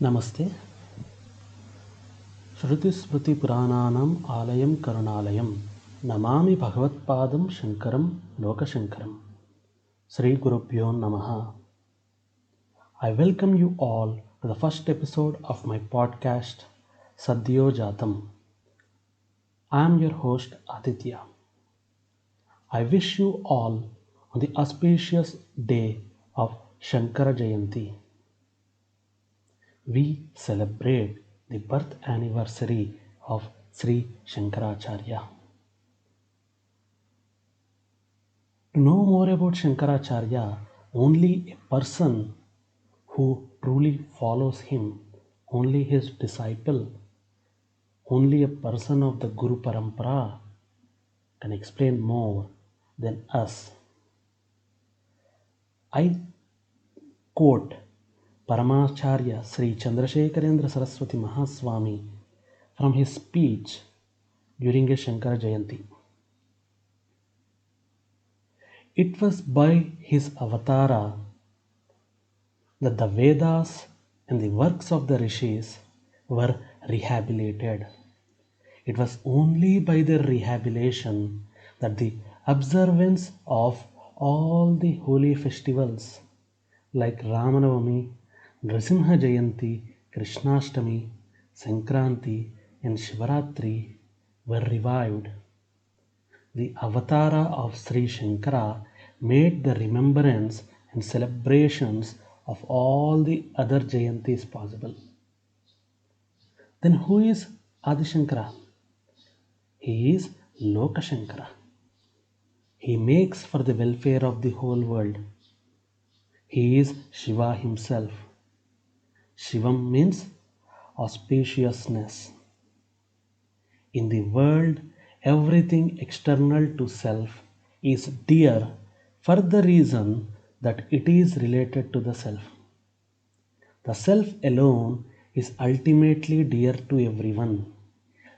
नमस्ते। श्रुतिस्मृतिपुराणानाम् आलयं करुणालयं नमामि भगवत्पादं शङ्करं लोकशङ्करं। श्रीगुरुभ्यो नमः. I welcome you all to the first episode of my podcast Sadhyo Jatam. I am your host Aditya. I wish you all on the auspicious day of Shankara Jayanti. We celebrate the birth anniversary of Sri Shankaracharya. To know more about Shankaracharya, only a person who truly follows him, only his disciple, only a person of the Guru Parampara can explain more than us. I quote Paramacharya Sri Chandrasekharendra Saraswati Mahaswami from his speech during a Shankara Jayanti. It was by his avatara that the Vedas and the works of the rishis were rehabilitated. It was only by their rehabilitation that the observance of all the holy festivals like Ramanavami, Nrsimha Jayanti, Krishnashtami, Sankranti, and Shivaratri were revived. The avatara of Sri Shankara made the remembrance and celebrations of all the other Jayantis possible. Then who is Adi Shankara? He is Lokashankara. He makes for the welfare of the whole world. He is Shiva himself. Shivam means auspiciousness. In the world, everything external to self is dear for the reason that it is related to the self. The self alone is ultimately dear to everyone.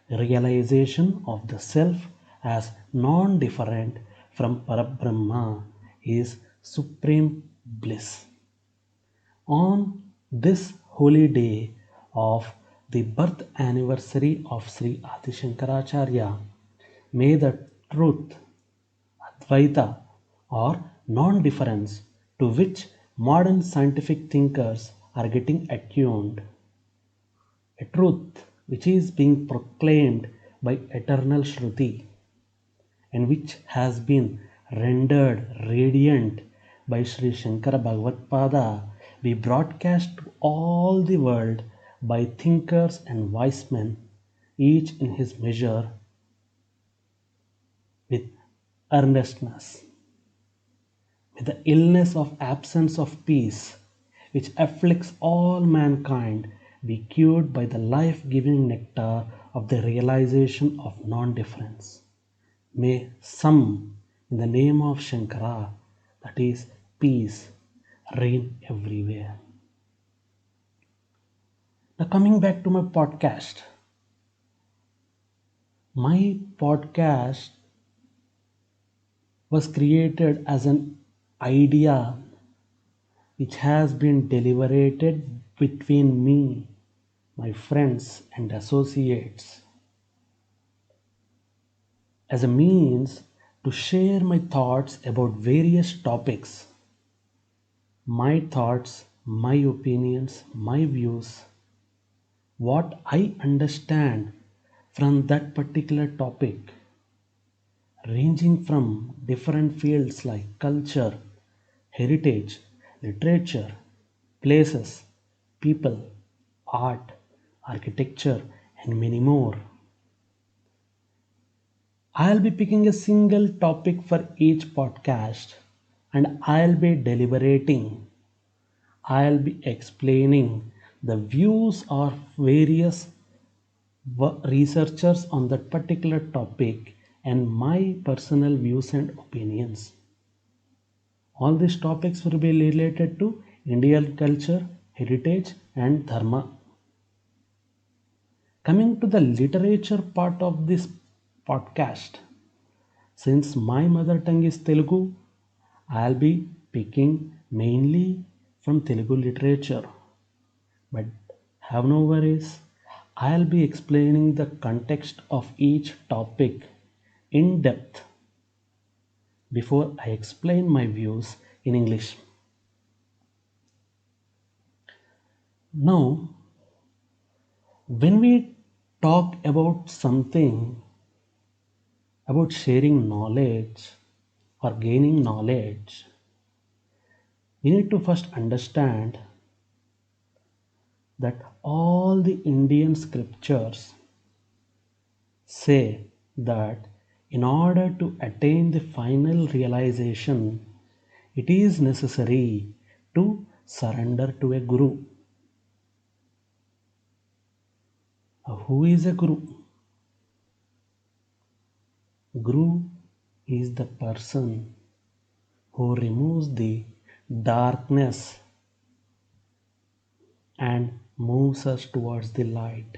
Realization of the self as non-different from Parabrahma is supreme bliss. On this holy day of the birth anniversary of Sri Adi Shankaracharya, may the truth, Advaita, or non-difference to which modern scientific thinkers are getting attuned, a truth which is being proclaimed by eternal Shruti and which has been rendered radiant by Sri Shankara Bhagavatpada, be broadcast to all the world by thinkers and wise men, each in his measure, with earnestness. May the illness of absence of peace, which afflicts all mankind, be cured by the life-giving nectar of the realization of non-difference. May some, in the name of Shankara, that is peace, reign everywhere. Now coming back to my podcast. My podcast was created as an idea which has been deliberated between me, my friends and associates, as a means to share my thoughts about various topics. My thoughts, my opinions, my views, what I understand from that particular topic, ranging from different fields like culture, heritage, literature, places, people, art, architecture, and many more. I'll be picking a single topic for each podcast and I'll be deliberating. I'll be explaining the views of various researchers on that particular topic and my personal views and opinions. All these topics will be related to Indian culture, heritage, and dharma. Coming to the literature part of this podcast, since my mother tongue is Telugu, I'll be picking mainly from Telugu literature. But Have no worries. I'll be explaining the context of each topic in depth before I explain my views in English. Now, when we talk about something about sharing knowledge or gaining knowledge, we need to first understand that all the Indian scriptures say that in order to attain the final realization, it is necessary to surrender to a guru. Who is a guru? Guru is the person who removes the darkness and moves us towards the light.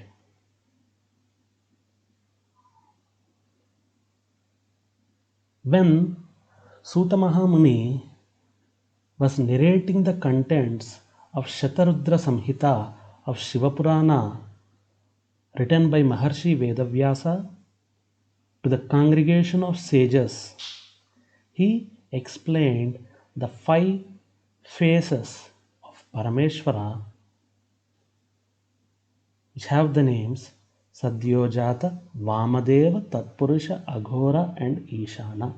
When Suta Mahamuni was narrating the contents of Shatarudra Samhita of Shivapurana written by Maharshi Vedavyasa to the congregation of sages, he explained the five faces of Parameshvara, which have the names Sadyojata, Vamadeva, Tatpurusha, Aghora, and Ishana.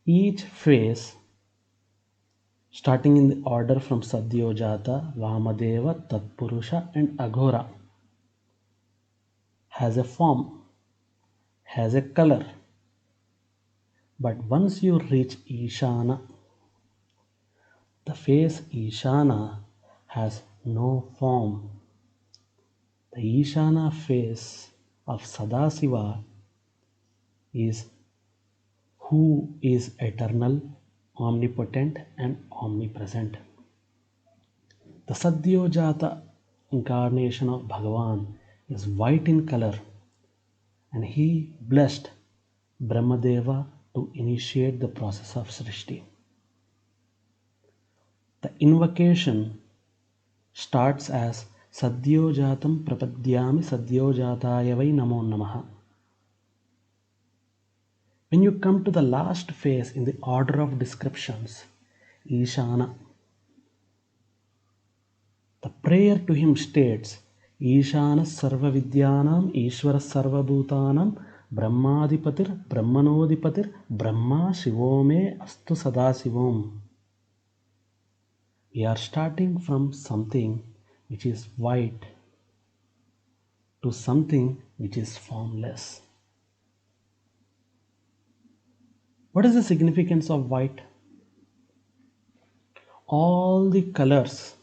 Each face, starting in the order from Sadyojata, Vamadeva, Tatpurusha, and Aghora, has a form, has a color. But once you reach Ishana, the face Ishana has no form. The Ishana face of Sadasiva is who is eternal, omnipotent, and omnipresent. The Sadyojata incarnation of Bhagavan is white in color, and he blessed Brahmadeva to initiate the process of Srishti. The invocation starts as Sadyojatam Prapadyami Sadyojataya Vai Namo Namaha. When you come to the last phase in the order of descriptions, Ishana, the prayer to him states, Ishana Sarva Vidyanam Ishvara Sarva Bhutanam Brahmadipatir Brahmanodipatir Brahma Shivome Astu Sadasivom. We are starting from something which is white to something which is formless. What is the significance of white? All the colors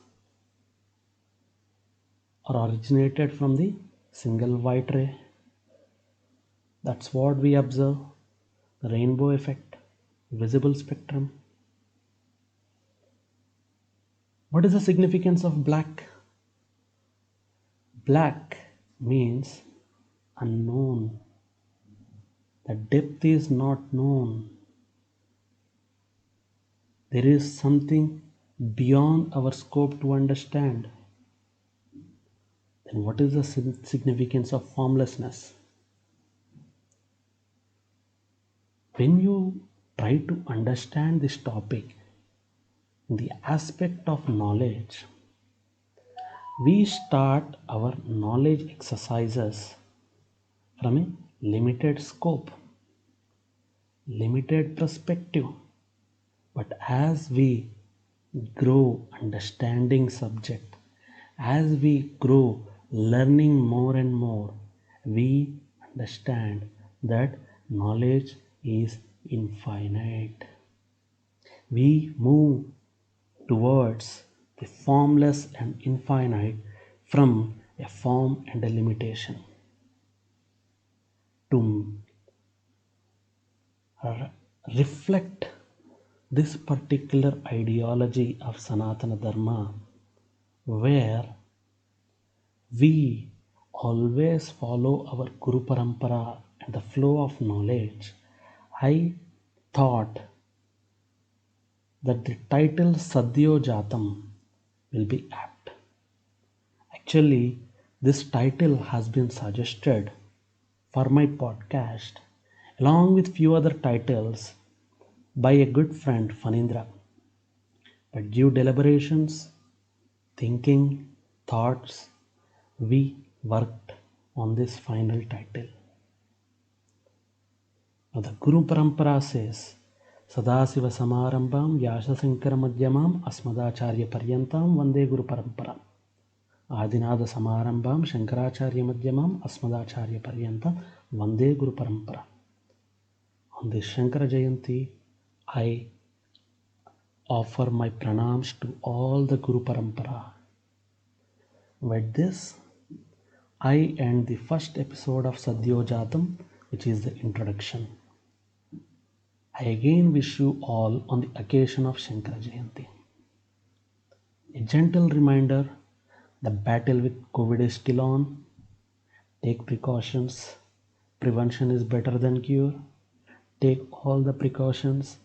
are originated from the single white ray. That's what we observe, the rainbow effect, visible spectrum. What is the significance of black? Black means unknown. The depth is not known. There is something beyond our scope to understand. Then what is the significance of formlessness? When you try to understand this topic in the aspect of knowledge, we start our knowledge exercises from a limited scope, limited perspective. But as we grow understanding subject, as we grow learning more and more, we understand that knowledge is infinite. We move towards the formless and infinite from a form and a limitation. To reflect this particular ideology of Sanatana Dharma, where we always follow our Guru Parampara and the flow of knowledge, I thought that the title Sadhyo Jatam will be apt. Actually, this title has been suggested for my podcast along with few other titles by a good friend Fanindra. But due deliberations, thinking, thoughts, we worked on this final title. Now the Guru Parampara says, Sadasiva Samarambam Vyasa Madhyamam Asmadacharya Paryantam Vande Guru Parampara. Adinada Samarambam Shankaracharya Madhyamam Asmadacharya Paryantam Vande Guru Parampara. On this Shankara Jayanti, I offer my pranams to all the Guru Parampara. With this, I end the first episode of Sadhyojatam, which is the introduction. I again wish you all on the occasion of Shankara Jayanti. A gentle reminder, the battle with COVID is still on. Take precautions. Prevention is better than cure. Take all the precautions.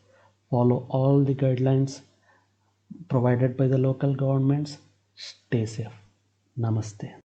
Follow all the guidelines provided by the local governments. Stay safe. Namaste.